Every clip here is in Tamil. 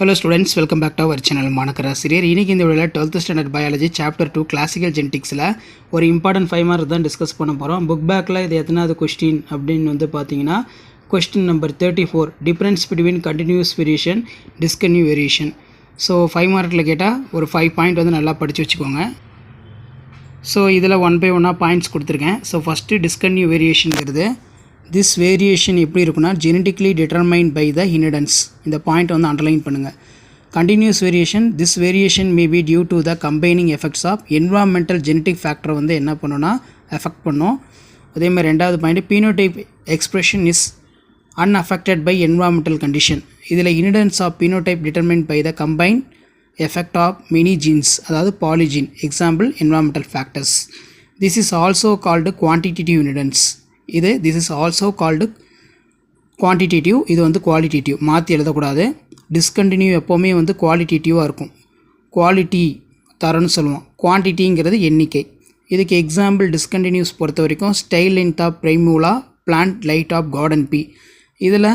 Hello students, welcome back to our channel மாணக்கராசிரியர். இன்னைக்கு இந்த வீடியோவில் 12th standard biology chapter 2 classical ஜெனடிக்ஸில் ஒரு இம்பார்ட்டன்ட் 5 மார்க் தான் டிஸ்கஸ் பண்ண போகிறோம். புக் பேக்கில் இது எத்தனாவது கொஸ்டின் அப்படின்னு வந்து பார்த்தீங்கன்னா question number 34, difference between continuous variation discontinue variation. So 5 மார்க்கில் கேட்டால் ஒரு 5 பாயிண்ட் வந்து நல்லா படித்து வச்சுக்கோங்க. ஸோ இதில் 1 by 1 பாயிண்ட்ஸ் கொடுத்துருக்கேன். ஸோ ஃபஸ்ட்டு டிஸ்கன்டினியூ வேரியேஷனுங்கிறது திஸ் வேரியேஷன் எப்படி இருக்குன்னா genetically determined by the inheritance. இந்த பாயிண்ட் வந்து அண்டர்லைன் பண்ணுங்கள். Continuous variation this variation may be due to the combining effects of environmental genetic ஃபேக்டரை வந்து என்ன பண்ணுன்னா எஃபெக்ட் பண்ணும். அதே மாதிரி ரெண்டாவது பாயிண்ட் phenotype expression is unaffected by environmental condition. இதில் inheritance of phenotype determined by the combine effect of many genes, அதாவது polygene. Example environmental factors. This is also called quantitative inheritance. this is also called quantitative, இது வந்து குவாலிட்டேட்டிவ். மாற்றி எழுதக்கூடாது. டிஸ்கண்டினியூ எப்போவுமே வந்து குவாலிட்டேட்டிவாக இருக்கும். குவாலிட்டி தரம்னு சொல்லுவோம். குவான்டிட்டிங்கிறது எண்ணிக்கை. இதுக்கு எக்ஸாம்பிள் டிஸ்கண்டினியூஸ் பொறுத்த வரைக்கும் style length of primula, plant light of garden pea. இதில்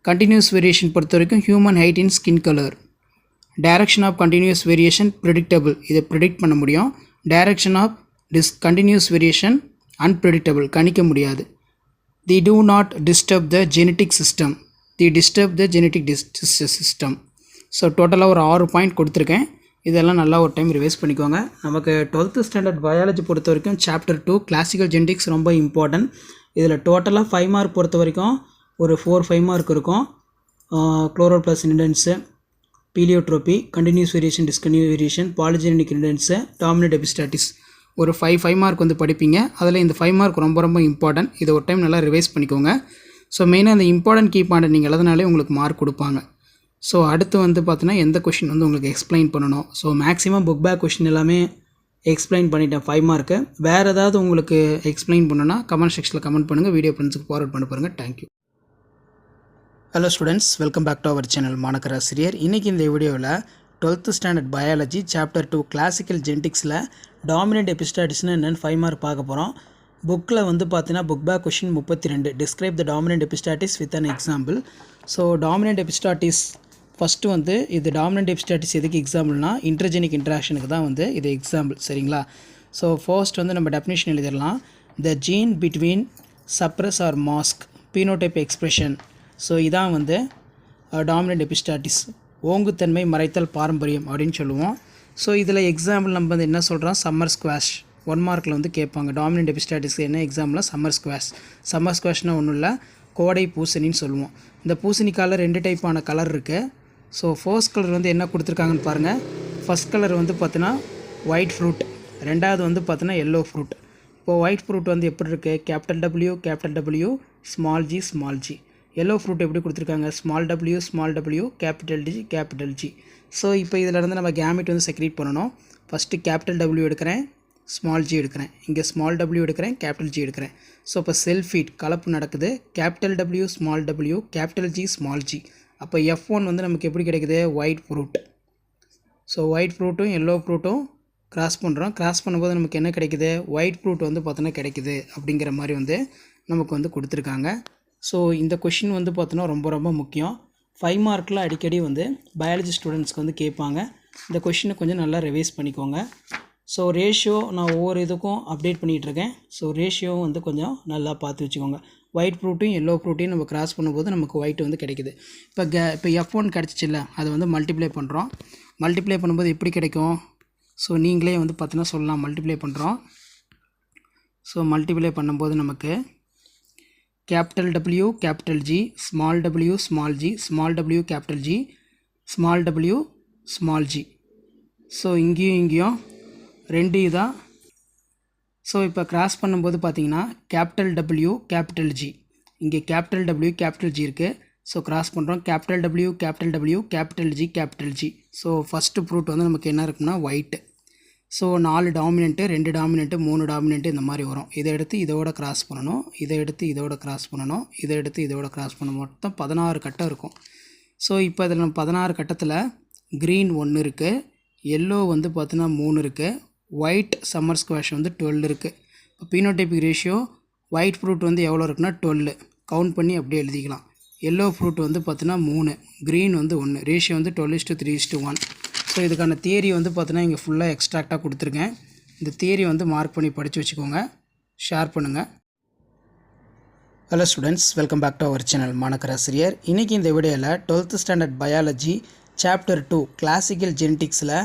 கண்டினியூஸ் வேரியேஷன் பொறுத்த வரைக்கும் human height in skin colour. Direction of continuous variation predictable, இதை ப்ரெடிக்ட் பண்ண முடியும். Direction of continuous variation unpredictable, கணிக்க முடியாது. They do not disturb the genetic system. They disturb the genetic system. So டோட்டலாக ஒரு 6 பாயிண்ட் கொடுத்துருக்கேன். இதெல்லாம் நல்லா ஒரு டைம் ரிவைஸ் பண்ணிக்கோங்க. நமக்கு 12th ஸ்டாண்டர்ட் பயாலஜி பொறுத்த வரைக்கும் சாப்டர் 2 கிளாசிக்கல் ஜெனடிக்ஸ் ரொம்ப இம்பார்ட்டன்ட். இதில் டோட்டலாக 5 மார்க் பொறுத்த வரைக்கும் ஒரு 4-5 மார்க் இருக்கும். Chloroplast inheritance, pleiotropy, continuous variation, discontinue variation, polygenic inheritance, dominant epistasis. ஒரு 5 மார்க் வந்து படிப்பீங்க. அதில் இந்த 5 மார்க் ரொம்ப ரொம்ப இம்பார்ட்டன்ட். இதை ஒரு டைம் நல்லா ரிவைஸ் பண்ணிக்கோங்க. ஸோ மெயினாக அந்த இம்பார்ட்டன்ட் கீ பாயிண்ட் நீங்கள் எழுதினாலே உங்களுக்கு மார்க் கொடுப்பாங்க. ஸோ அடுத்து வந்து பார்த்தீங்கன்னா எந்த கொஷின் வந்து உங்களுக்கு எக்ஸ்பிளைன் பண்ணணும். So maximum book back question எல்லாமே எக்ஸ்பிளைன் பண்ணிட்டேன் 5 மார்க்கு. வேறு ஏதாவது உங்களுக்கு எக்ஸ்பிளைன் பண்ணணுன்னா கமெண்ட் செக்ஷனில் கமெண்ட் பண்ணுங்கள். வீடியோ ஃப்ரெண்ட்ஸுக்கு ஃபார்வர்ட் பண்ண பாருங்கள். Thank you. Hello students, welcome back to our channel மாணக்கராசிரியர். இன்றைக்கி இந்த வீடியோவில் 12th standard biology chapter 2 classical ஜெனடிக்ஸில் டாமினன்ட் எபிஸ்டாட்டிஸ்னு என்னென்னு 5 மார்க் பார்க்க போகிறோம். புக்கில் வந்து பார்த்தீங்கன்னா book back question 32, describe the dominant epistasis with an example. So dominant epistasis first வந்து இது டாமினன்ட் எபிஸ்டாட்டிஸ் எதுக்கு எக்ஸாம்பிள்னா இன்டர்ஜெனிக் இன்ட்ராக்ஷனுக்கு தான் வந்து இது எக்ஸாம்பிள். சரிங்களா? ஸோ ஃபர்ஸ்ட் வந்து நம்ம டெஃபினேஷன் எழுதிடலாம். The gene between suppress or mask phenotype expression. So இதான் வந்து டாமினன்ட் எபிஸ்டாட்டிஸ், ஓங்குத்தன்மை மறைத்தல் பாரம்பரியம் அப்படின்னு சொல்லுவோம். ஸோ இதில் எக்ஸாம்பிள் நம்ம வந்து என்ன சொல்கிறோம், சம்மர் ஸ்குவாஷ் 1 மார்க்கில் வந்து கேட்பாங்க. டாமினன்ட் எபிஸ்டாட்டிஸ்க்கு என்ன எக்ஸாம்பிளாக சம்மர் ஸ்குவாஷ். சம்மர் ஸ்குவாஷ்னால் ஒன்றும் இல்லை, கோடை பூசணின்னு சொல்லுவோம். இந்த பூசணிக்காயில் 2 டைப்பான கலர் இருக்குது. ஸோ ஃபர்ஸ்ட் கலர் வந்து என்ன கொடுத்துருக்காங்கன்னு பாருங்கள். ஃபஸ்ட் கலர் வந்து பார்த்தீங்கன்னா ஒயிட் ஃப்ரூட், ரெண்டாவது வந்து பார்த்தீங்கன்னா எல்லோ ஃப்ரூட். இப்போது ஒயிட் ஃப்ரூட் வந்து எப்படி இருக்குது, capital W small G. Yellow fruit எப்படி கொடுத்துருக்காங்க, small W capital G. So இப்போ இதிலேருந்து நம்ம கேமெட் வந்து செக்ரேட் பண்ணணும். ஃபஸ்ட்டு கேபிட்டல் டபிள்யூ எடுக்கிறேன், ஸ்மால் ஜி எடுக்கிறேன், இங்கே ஸ்மால் டபிள்யூ எடுக்கிறேன், கேபிட்டல் ஜி எடுக்கிறேன். ஸோ இப்போ செல்ஃபீட் கலப்பு நடக்குது. Capital W capital G small G. அப்போ F1 வந்து நமக்கு எப்படி கிடைக்குது, ஒயிட் ஃப்ரூட். ஸோ ஒயிட் ஃப்ரூட்டும் எல்லோ ஃப்ரூட்டும் கிராஸ் பண்ணுறோம். கிராஸ் பண்ணும்போது நமக்கு என்ன கிடைக்குது, ஒயிட் ஃப்ரூட் வந்து பார்த்தோன்னா கிடைக்குது. அப்படிங்கிற மாதிரி வந்து நமக்கு வந்து கொடுத்துருக்காங்க. ஸோ இந்த கொஷின் வந்து பார்த்தோன்னா ரொம்ப ரொம்ப முக்கியம். 5 மார்க்கில் அடிக்கடி வந்து பயாலஜி ஸ்டூடெண்ட்ஸ்க்கு வந்து கேட்பாங்க. இந்த கொஷினை கொஞ்சம் நல்லா ரிவைஸ் பண்ணிக்கோங்க. ஸோ ரேஷியோ நான் ஒவ்வொரு இதுக்கும் அப்டேட் பண்ணிகிட்ருக்கேன். ஸோ ரேஷியோவும் வந்து கொஞ்சம் நல்லா பார்த்து வச்சுக்கோங்க. ஒயிட் ஃப்ரூட்டையும் எல்லோ ஃப்ரூட்டையும் நம்ம கிராஸ் பண்ணும்போது நமக்கு ஒயிட் வந்து கிடைக்குது. இப்போ F1 கிடச்சிச்சில்ல, அதை வந்து மல்டிப்ளை பண்ணுறோம். மல்டிப்ளை பண்ணும்போது எப்படி கிடைக்கும், ஸோ நீங்களே வந்து பார்த்தீங்கன்னா சொல்லலாம். மல்டிப்ளை பண்ணுறோம். ஸோ மல்டிப்ளை பண்ணும்போது நமக்கு capital W capital G, small W capital G, small G. So இங்கேயும் 2 இதான். ஸோ இப்போ கிராஸ் பண்ணும்போது பார்த்தீங்கன்னா கேபிட்டல் டபிள்யூ கேபிட்டல் ஜி, இங்கே கேபிட்டல் டபிள்யூ கேபிட்டல் ஜி இருக்குது. ஸோ கிராஸ் பண்ணுறோம். Capital W capital G. So first fruit வந்து நமக்கு என்ன இருக்குன்னா white. So 4 dominant, 2 dominant, 3 dominant இந்த மாதிரி வரும். இதை எடுத்து இதோட கிராஸ் பண்ணணும், இதை எடுத்து இதோட கிராஸ் பண்ணணும், இதை எடுத்து இதோட கிராஸ் பண்ணணும். மொத்தம் 16 கட்டம் இருக்கும். ஸோ இப்போ இதில் நம்ம 16 கட்டத்தில் க்ரீன் 1 இருக்குது, எல்லோ வந்து பார்த்தீங்கன்னா 3 இருக்குது, ஒயிட் சம்மர் ஸ்குவாஷ் வந்து 12 இருக்குது. இப்போ பீனோடைபிக் ரேஷியோ ஒயிட் ஃப்ரூட் வந்து எவ்வளோ இருக்குன்னா 12. கவுண்ட் பண்ணி அப்படியே எழுதிக்கலாம். எல்லோ ஃப்ரூட் வந்து பார்த்தீங்கன்னா 3, க்ரீன் வந்து 1, ரேஷியோ வந்து 12:3:1. ஸோ இதுக்கான தியரி வந்து பார்த்தீங்கன்னா இங்கே ஃபுல்லாக எக்ஸ்ட்ராக்டாக கொடுத்துருக்கேன். இந்த தியரி வந்து மார்க் பண்ணி படித்து வச்சுக்கோங்க, ஷேர் பண்ணுங்கள். Hello students, welcome back to our channel மாணக்கராசிரியர். இன்றைக்கி இந்த வீடியோவில் 12th standard biology chapter 2 classical ஜெனடிக்ஸில்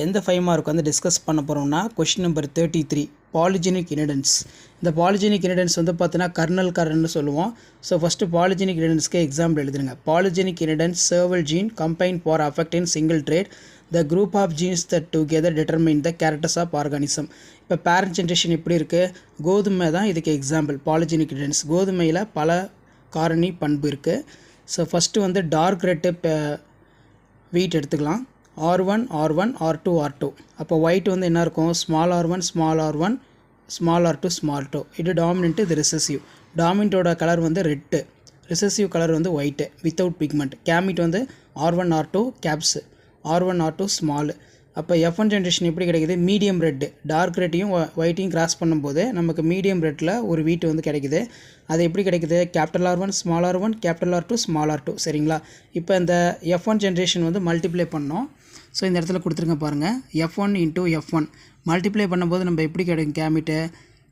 எந்த 5 மார்க் வந்து டிஸ்கஸ் பண்ண போகிறோம்னா கொஷின் நம்பர் 33 பாலிஜெனிக் இன்ஹெரிடன்ஸ். இந்த பாலிஜெனிக் இன்ஹெரிடன்ஸ் வந்து பார்த்தீங்கன்னா கர்னல் சொல்லுவோம். ஸோ ஃபஸ்ட்டு பாலிஜெனிக் இன்ஹெரிடன்ஸ்க்கு எக்ஸாம்பிள் எழுதுங்க. Polygenic inheritance serval gene combine for affect in single trait the group of genes that together determine the characters of organism. இப்போ பேரண்ட் ஜென்ரேஷன் எப்படி இருக்குது, கோதுமை தான் இதுக்கு எக்ஸாம்பிள். பாலிஜெனிக் இன்ஹெரிடன்ஸ் கோதுமையில் பல காரணி பண்பு இருக்குது. ஸோ ஃபஸ்ட்டு வந்து டார்க் ரெட்டு வீட் எடுத்துக்கலாம். R1 R1 R2 R2. அப்போ ஒயிட் வந்து என்ன இருக்கும், small r1 small r1 small r2 small 2. இது டாமினன்ட், இது ரிசசிவ். டாமினன்ட்டோட கலர் வந்து ரெட்டு, ரிசசிவ் கலர் வந்து ஒயிட்டு வித்தவுட் பிக்மெண்ட். கேமிட் வந்து R1 R2 caps, R1 R2 small. அப்போ F1 ஜென்ரேஷன் எப்படி கிடைக்குது, மீடியம் ரெட்டு. டார்க் ரெட்டையும் ஒயிட்டையும் கிராஸ் பண்ணும்போது நமக்கு மீடியம் ரெட்டில் ஒரு வீட்டு வந்து கிடைக்குது. அது எப்படி கிடைக்குது, capital R1 small r1 capital R2 small r2. சரிங்களா. இப்போ இந்த F1 ஜென்ரேஷன் வந்து மல்டிப்ளை பண்ணோம். ஸோ இந்த இடத்துல கொடுத்துருங்க பாருங்கள், F1 இன்ட்டு F1 மல்டிப்ளை பண்ணும்போது நம்ம எப்படி கிடைக்கும், gamete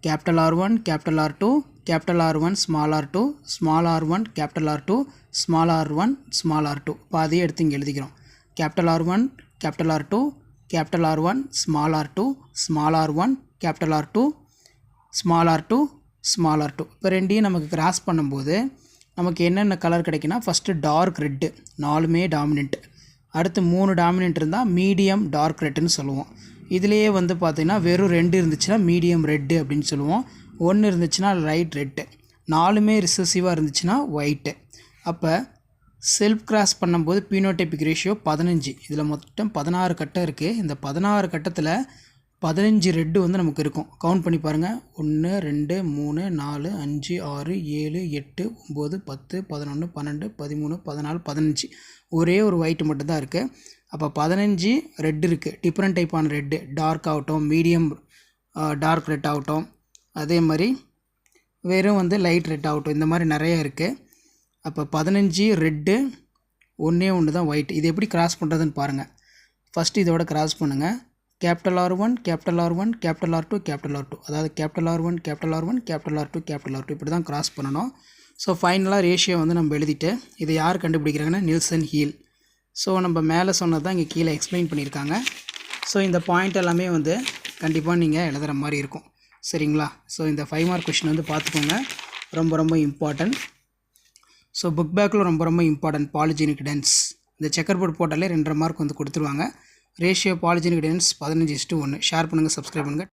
capital R1 capital R2 capital R1 small r2 small r1 capital R2 small r1 small r2. இப்போ அதையே எடுத்து இங்கே எழுதிக்கிறோம். Capital R1 capital R2 capital R1 small r2 small r1 capital R2 small r2 small r2. இப்போ ரெண்டையும் நமக்கு கிராஸ் பண்ணும்போது நமக்கு என்னென்ன கலர் கிடைக்குன்னா, ஃபஸ்ட்டு டார்க் ரெட்டு, 4மே டாமினென்ட். அடுத்து 3 டாமினென்ட் இருந்தால் மீடியம் டார்க் ரெட்டுன்னு சொல்லுவோம். இதுலேயே வந்து பார்த்திங்கன்னா வெறும் 2 இருந்துச்சுன்னா மீடியம் ரெட்டு அப்படின்னு சொல்லுவோம். 1 இருந்துச்சுன்னா லைட் ரெட்டு, 4மே ரிசசிவாக இருந்துச்சுன்னா ஒயிட்டு. அப்போ செல்ஃப் கிராஸ் பண்ணும்போது பீனோடைபிக் ரேஷியோ 15. இதில் மொத்தம் 16 கட்டம் இருக்குது. இந்த 16 கட்டத்தில் 15 ரெட்டு வந்து நமக்கு இருக்கும். கவுண்ட் பண்ணி பாருங்கள், 1 2 3 4 5 6 7 8 9 10 11 12 13 14 15. ஒரே ஒரு ஒயிட் மட்டும்தான் இருக்குது. அப்போ 15 ரெட் இருக்குது. டிஃப்ரெண்ட் டைப்பான ரெட்டு, டார்க் ஆகட்டும், மீடியம் டார்க் ரெட் ஆகட்டும், அதே மாதிரி வெறும் வந்து லைட் ரெட் ஆகட்டும், இந்த மாதிரி நிறைய இருக்குது. அப்போ 15 ரெட்டு, ஒன்று தான் ஒயிட். இது எப்படி கிராஸ் பண்ணுறதுன்னு பாருங்கள். ஃபஸ்ட்டு இதோட கிராஸ் பண்ணுங்கள். Capital R1 capital R1 capital R2 capital R2, அதாவது capital R1 capital R1 capital R2 capital R2 இப்படி தான் கிராஸ் பண்ணணும். ஸோ ஃபைனலாக ரேஷியோ வந்து நம்ம எழுதிட்டு, இதை யார் கண்டுபிடிக்கிறாங்கன்னா நில்சன் ஹீல். ஸோ நம்ம மேலே சொன்னது தான் இங்கே கீழே எக்ஸ்பிளைன் பண்ணியிருக்காங்க. ஸோ இந்த பாயிண்ட் எல்லாமே வந்து கண்டிப்பாக நீங்கள் எழுதுகிற மாதிரி இருக்கும். சரிங்களா. ஸோ இந்த 5 மார்க் கொஷின் வந்து பார்த்துக்கோங்க, ரொம்ப இம்பார்ட்டன்ட். ஸோ புக் பேக்கில் ரொம்ப இம்பார்ட்டன்ட் பாலிஜெனிக் இன்ஹெரிடன்ஸ். இந்த செக்கர் போர்டு போட்டாலே 2.5 மார்க் வந்து கொடுத்துருவாங்க. Ratio polygenic inheritance 15:1. ஷேர் பண்ணுங்கள், சப்ஸ்கிரைப் பண்ணுங்கள்.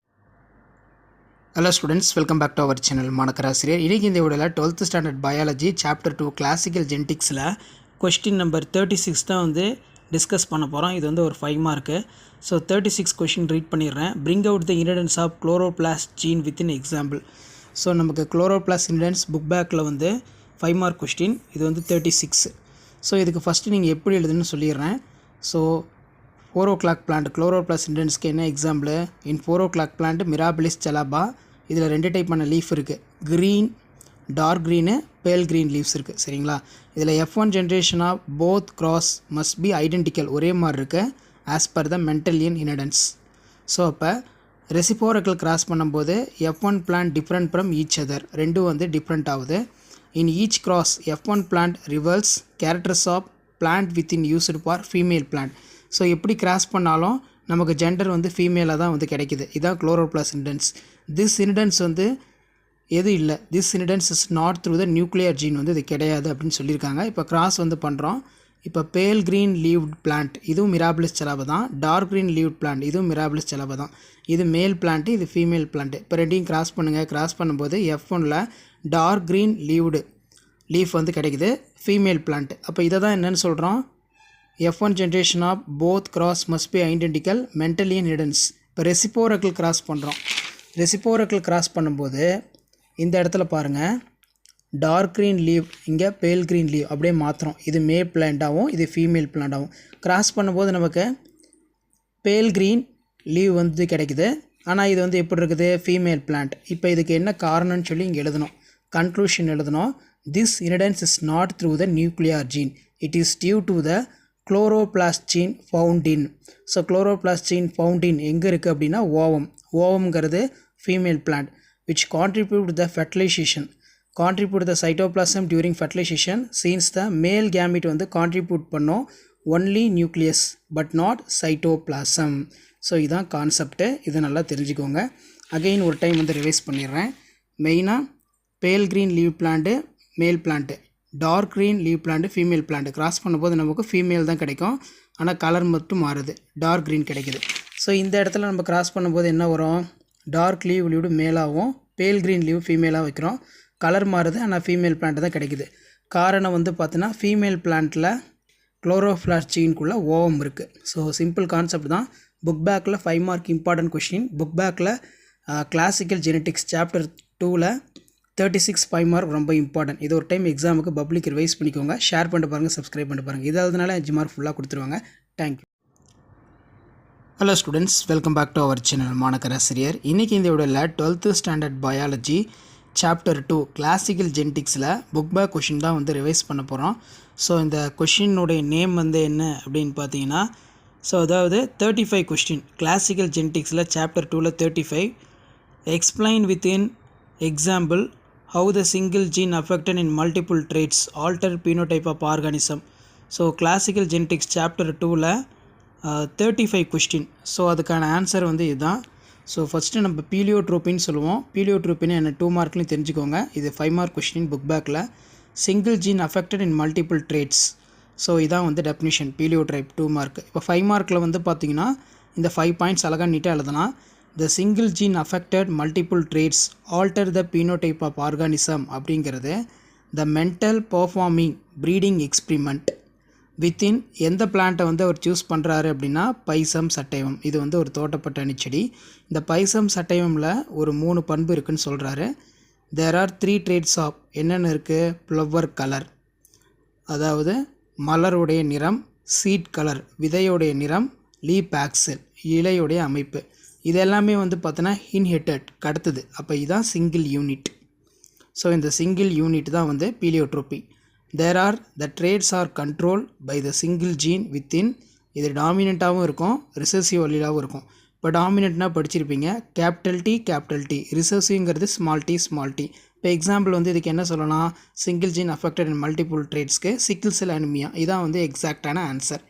Hello students, welcome back to our channel மாணக்கராசிரியர். இன்றைக்கி இந்த வீடியோவில் 12th standard biology chapter 2 classical ஜெனடிக்ஸில் கொஸ்டின் நம்பர் 36 தான் வந்து டிஸ்கஸ் பண்ண போகிறோம். இது வந்து ஒரு 5 மார்க்கு. ஸோ 36 கொஷின் ரீட் பண்ணிடுறேன். Bring out the inheritance of chloroplast gene with an example. So நமக்கு குளோரோபிளாஸ்ட் இன்ஹெரிடன்ஸ் புக் பேக்கில் வந்து 5 மார்க் கொஸ்டின். இது வந்து 36. ஸோ இதுக்கு ஃபஸ்ட்டு நீங்கள் எப்படி எழுதுன்னு சொல்லிடுறேன். ஸோ 4 o'clock பிளான்ட் குளோரோபிளாஸ்ட் இன்ஹெரிடன்ஸ்க்கு என்ன example, in 4 o'clock plant Mirabilis jalapa. இதில் 2 டைப்பான லீஃப் இருக்குது, green dark green pale green leaves இருக்குது. சரிங்களா. இதில் F1 generation of both cross must be identical, ஒரே மாதிரி இருக்குது as per the Mendelian inheritance. So அப்போ ரெசிபோரக்கல் கிராஸ் பண்ணும்போது F1 plant different from each other, ரெண்டும் வந்து டிஃப்ரெண்ட் ஆகுது. In each cross, F1 plant reveals characters of plant within used for female plant. So எப்படி கிராஸ் பண்ணாலும் நமக்கு ஜெண்டர் வந்து ஃபீமேலாக தான் வந்து கிடைக்குது. இதுதான் குளோரோபிளாஸ்ட் இன்ஹெரிடன்ஸ். திஸ் இன்ஹெரிடன்ஸ் வந்து எது இல்லை, this inheritance is not through the nuclear gene வந்து இது கிடையாது அப்படின்னு சொல்லியிருக்காங்க. இப்போ கிராஸ் வந்து பண்ணுறோம். இப்போ பேல் க்ரீன் லீவ்ட் பிளான்ட், இதுவும் மிராபிலிஸ் ஜலாபா தான். டார்க் க்ரீன் லீவ்ட் பிளான்ட், இதுவும் மிராபிலிஸ் ஜலாபா தான். இது மேல் பிளான்ட்டு, இது ஃபீமேல் பிளான்ட்டு. இப்போ ரெண்டையும் கிராஸ் பண்ணுங்கள். கிராஸ் பண்ணும்போது F1ல் டார்க் க்ரீன் லீவ்டு லீஃப் வந்து கிடைக்குது, ஃபீமேல் பிளான்ட். அப்போ இதை தான் என்னென்னு சொல்கிறோம், F1 generation of both cross must be identical Mendelian inheritance. இப்போ ரெசிபோரக்கல் கிராஸ் பண்ணுறோம். ரெசிபோரக்கல் கிராஸ் பண்ணும்போது இந்த இடத்துல பாருங்கள், டார்க் க்ரீன் லீவ், இங்கே பேல் க்ரீன் லீவ் அப்படியே மாற்றுறோம். இது மேல் பிளான்ட்டாகவும் இது ஃபீமேல் பிளான்ட்டாகவும் கிராஸ் பண்ணும்போது நமக்கு பேல் க்ரீன் லீவ் வந்து கிடைக்குது. ஆனால் இது வந்து எப்படி இருக்குது, ஃபீமேல் பிளான்ட். இப்போ இதுக்கு என்ன காரணம்னு சொல்லி இங்கே எழுதணும், கன்க்ளூஷன் எழுதணும். This inheritance is not through the nuclear gene. It is due to the chloroplast gene found in. So chloroplast gene found in எங்கே இருக்குது அப்படின்னா ஓவம்ங்கிறது female plant which contribute the fertilization, contribute the cytoplasm during fertilization since the male gamete வந்து contribute பண்ணோம் only nucleus but not cytoplasm. So இதுதான் கான்செப்ட்டு, இதை நல்லா தெரிஞ்சுக்கோங்க. அகெயின் ஒரு டைம் வந்து ரிவைஸ் பண்ணிடுறேன். மெயினாக pale green leaf plant male plant, dark green leaf plant female plant cross பண்ணும்போது நமக்கு ஃபீமேல் தான் கிடைக்கும், ஆனால் கலர் மட்டும் மாறுது, டார்க் க்ரீன் கிடைக்குது. ஸோ இந்த இடத்துல நம்ம கிராஸ் பண்ணும்போது என்ன வரும், டார்க் லீவ் மேலாகவும் பேல் க்ரீன் லீவ் ஃபீமேலாக வைக்கிறோம், கலர் மாறுது ஆனால் ஃபீமேல் பிளான்ட்டு தான் கிடைக்குது. காரணம் வந்து பார்த்தீங்கன்னா ஃபீமேல் பிளான்ட்டில் குளோரோப்ளாஸ்ட் ஜீனுக்குள்ளே ஓவம் இருக்குது. ஸோ சிம்பிள் கான்செப்ட் தான். புக் பேக்கில் 5 மார்க் இம்பார்ட்டன்ட் கொஷின். புக் பேக்கில் கிளாசிக்கல் ஜெனட்டிக்ஸ் சாப்டர் 2ல் 36 5 மார்க் ரொம்ப இம்பார்ட்டன்ட். இது ஒரு டைம் எக்ஸாமுக்கு பப்ளிக் ரிவைஸ் பண்ணிக்கோங்க. ஷேர் பண்ணிட்டு பாருங்கள், சப்ஸ்கிரைப் பண்ணிட்டு பாருங்கள். இதாவதுனால 5 மார்க் ஃபுல்லாக கொடுத்துருவாங்க. Thank you. Hello students, welcome back to our channel மாணக்கராசிரியர். இன்றைக்கி இந்த வீடியோவில் 12th ஸ்டாண்டர்ட் பயாலஜி சாப்டர் 2 கிளாசிக்கல் ஜெனட்டிக்ஸில் புக் பேக் கொஷின் தான் வந்து ரிவைஸ் பண்ண போகிறோம். ஸோ இந்த கொஷினுடைய நேம் வந்து என்ன அப்படின்னு பார்த்தீங்கன்னா, ஸோ அதாவது 35 கொஸ்டின் கிளாசிக்கல் ஜெனட்டிக்ஸில் சாப்டர் 2ல் 35. Explain with an example how the single gene affected in multiple traits alter phenotype of organism. So classical genetics chapter 2ல் 35 கொஸ்டின். ஸோ அதுக்கான ஆன்சர் வந்து இதுதான். ஸோ ஃபஸ்ட்டு நம்ம பீலியோட்ரோப்பின்னு சொல்லுவோம். பீலியோட்ரோப்பின்னு என்ன 2 மார்க்லையும் தெரிஞ்சுக்கோங்க. இது 5 மார்க் கொஸ்டின் புக் பேக்கில். Single gene affected in multiple traits. So இதான் வந்து டெஃபினிஷன் பீலியோட்ரைப் 2 மார்க். இப்போ 5 மார்க்கில் வந்து பார்த்திங்கன்னா இந்த 5 பாயிண்ட்ஸ் அழகாக நீட்டாக எழுதலாம். The single gene affected multiple traits alter the phenotype of organism அப்படிங்கிறது the Mendel performing breeding experiment within எந்த பிளான்ட்டை வந்து அவர் சூஸ் பண்ணுறாரு அப்படின்னா பைசம் சட்டைவம். இது வந்து ஒரு தோட்டப்பட்ட அணிச்செடி. இந்த பைசம் சட்டைவமில் ஒரு 3 பண்பு இருக்குதுன்னு சொல்கிறாரு. தேர் ஆர் 3 ட்ரேட்ஸ் ஆஃப் என்னென்ன இருக்குது, ஃப்ளவர் கலர் அதாவது மலருடைய நிறம், சீட் கலர் விதையுடைய நிறம், லீப் ஆக்சில் இலையுடைய அமைப்பு. இது எல்லாமே வந்து பார்த்தோன்னா இன்ஹெரிட்டட் கடத்துது. அப்போ இதுதான் சிங்கிள் யூனிட். ஸோ இந்த சிங்கிள் யூனிட் தான் வந்து pleiotropy. There are the traits are control by the single gene within. இது டாமினண்ட்டாகவும் இருக்கும், ரிசர்சிவ் வழியிலாகவும் இருக்கும். இப்போ டாமினண்ட்னா படிச்சிருப்பீங்க கேபிட்டல் டி, ரிசர்சிவ்ங்கிறது ஸ்மால் டி. இப்போ எக்ஸாம்பிள் வந்து இதுக்கு என்ன சொல்லலாம், single gene affected in multiple ட்ரேட்ஸ்க்கு சிக்கிள் செல் அனிமியா. இதான் வந்து எக்ஸாக்டான ஆன்சர்.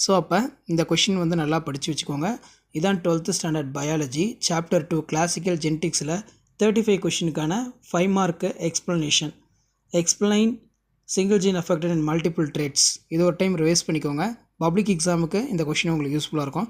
ஸோ அப்போ இந்த கொஷின் வந்து நல்லா படித்து வச்சுக்கோங்க. இதான் 12th ஸ்டாண்டர்ட் பயாலஜி சாப்டர் 2 கிளாசிக்கல் ஜெனட்டிக்ஸில் 35 கொஷினுக்கான 5 mark explanation. Explain single gene affected in multiple traits. இது ஒரு டைம் ரிவைஸ் பண்ணிக்கோங்க. பப்ளிக் எக்ஸாமுக்கு இந்த கொஷின் உங்களுக்கு யூஸ்ஃபுல்லாக இருக்கும்.